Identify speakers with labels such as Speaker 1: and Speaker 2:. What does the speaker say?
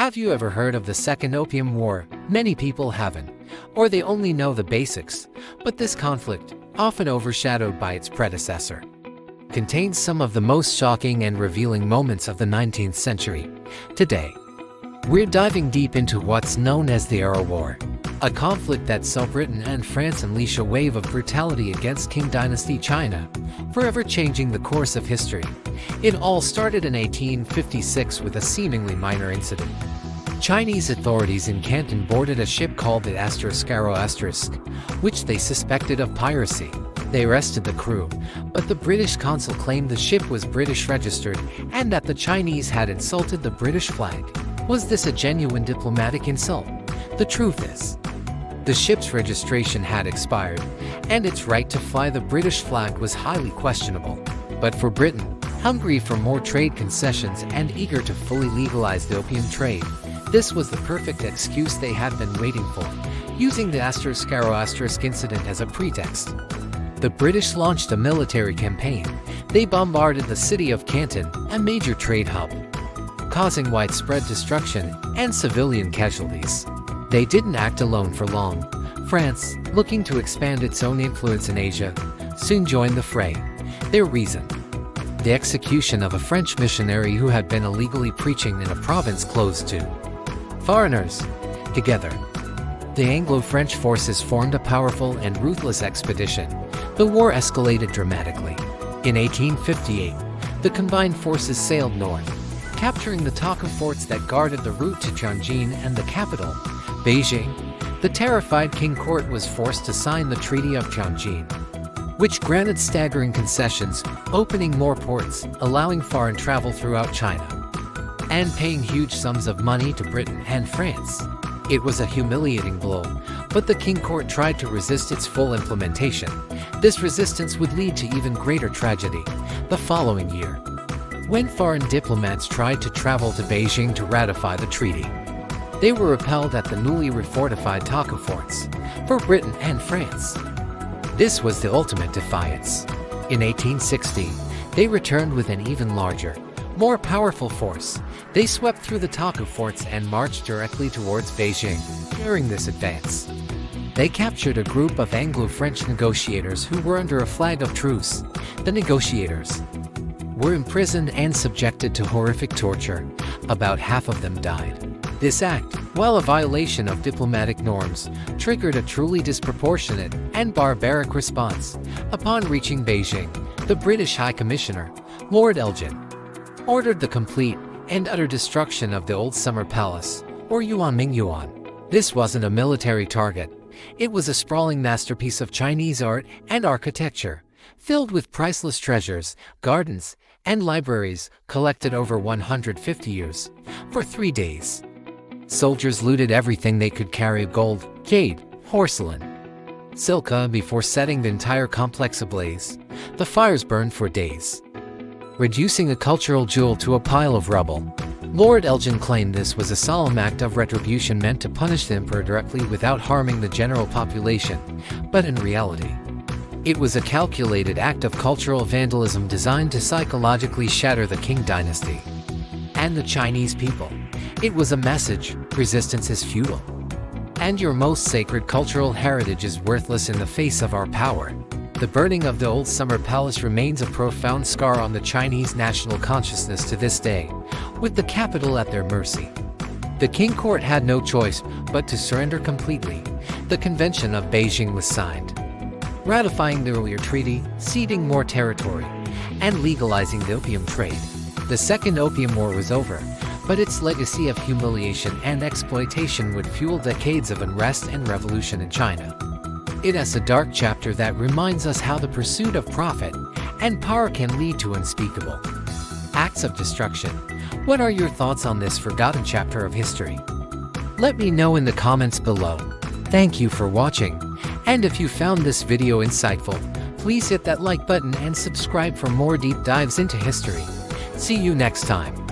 Speaker 1: Have you ever heard of the Second Opium War? Many people haven't, or they only know the basics, but this conflict, often overshadowed by its predecessor, contains some of the most shocking and revealing moments of the 19th century. Today, we're diving deep into what's known as the Arrow War, a conflict that saw Britain and France unleash a wave of brutality against Qing Dynasty China, forever changing the course of history. It all started in 1856 with a seemingly minor incident. Chinese authorities in Canton boarded a ship called the Atrocities, which they suspected of piracy. They arrested the crew, but the British consul claimed the ship was British registered and that the Chinese had insulted the British flag. Was this a genuine diplomatic insult? The truth is, the ship's registration had expired, and its right to fly the British flag was highly questionable. But for Britain, hungry for more trade concessions and eager to fully legalize the opium trade, this was the perfect excuse they had been waiting for, using the Atrocities incident as a pretext. The British launched a military campaign. They bombarded the city of Canton, a major trade hub, causing widespread destruction and civilian casualties. They didn't act alone for long. France, looking to expand its own influence in Asia, soon joined the fray. Their reason? The execution of a French missionary who had been illegally preaching in a province closed to foreigners. Together, the Anglo-French forces formed a powerful and ruthless expedition. The war escalated dramatically. In 1858, the combined forces sailed north, capturing the Taka forts that guarded the route to Tianjin and the capital, Beijing. The terrified Qing court was forced to sign the Treaty of Tianjin, which granted staggering concessions, opening more ports, allowing foreign travel throughout China, and paying huge sums of money to Britain and France. It was a humiliating blow, but the Qing court tried to resist its full implementation. This resistance would lead to even greater tragedy the following year, when foreign diplomats tried to travel to Beijing to ratify the treaty. They were repelled at the newly refortified Taka forts for Britain and France. This was the ultimate defiance. In 1860, they returned with an even larger, more powerful force. They swept through the Taka forts and marched directly towards Beijing. During this advance, they captured a group of Anglo-French negotiators who were under a flag of truce. The negotiators were imprisoned and subjected to horrific torture. About half of them died. This act, while a violation of diplomatic norms, triggered a truly disproportionate and barbaric response. Upon reaching Beijing, the British High Commissioner, Lord Elgin, ordered the complete and utter destruction of the Old Summer Palace, or Yuanmingyuan. This wasn't a military target. It was a sprawling masterpiece of Chinese art and architecture, filled with priceless treasures, gardens, and libraries collected over 150 years. For 3 days, soldiers looted everything they could carry: gold, jade, porcelain, silica. Before setting the entire complex ablaze, the fires burned for days, reducing a cultural jewel to a pile of rubble. Lord Elgin claimed this was a solemn act of retribution meant to punish the emperor directly without harming the general population, but in reality, it was a calculated act of cultural vandalism designed to psychologically shatter the Qing dynasty and the Chinese people. It was a message: resistance is futile, and your most sacred cultural heritage is worthless in the face of our power. The burning of the Old Summer Palace remains a profound scar on the Chinese national consciousness to this day, with the capital at their mercy. The Qing court had no choice but to surrender completely. The Convention of Beijing was signed, ratifying the earlier treaty, ceding more territory, and legalizing the opium trade. The Second Opium War was over, but its legacy of humiliation and exploitation would fuel decades of unrest and revolution in China. It is a dark chapter that reminds us how the pursuit of profit and power can lead to unspeakable acts of destruction. What are your thoughts on this forgotten chapter of history? Let me know in the comments below. Thank you for watching, and if you found this video insightful, please hit that like button and subscribe for more deep dives into history. See you next time.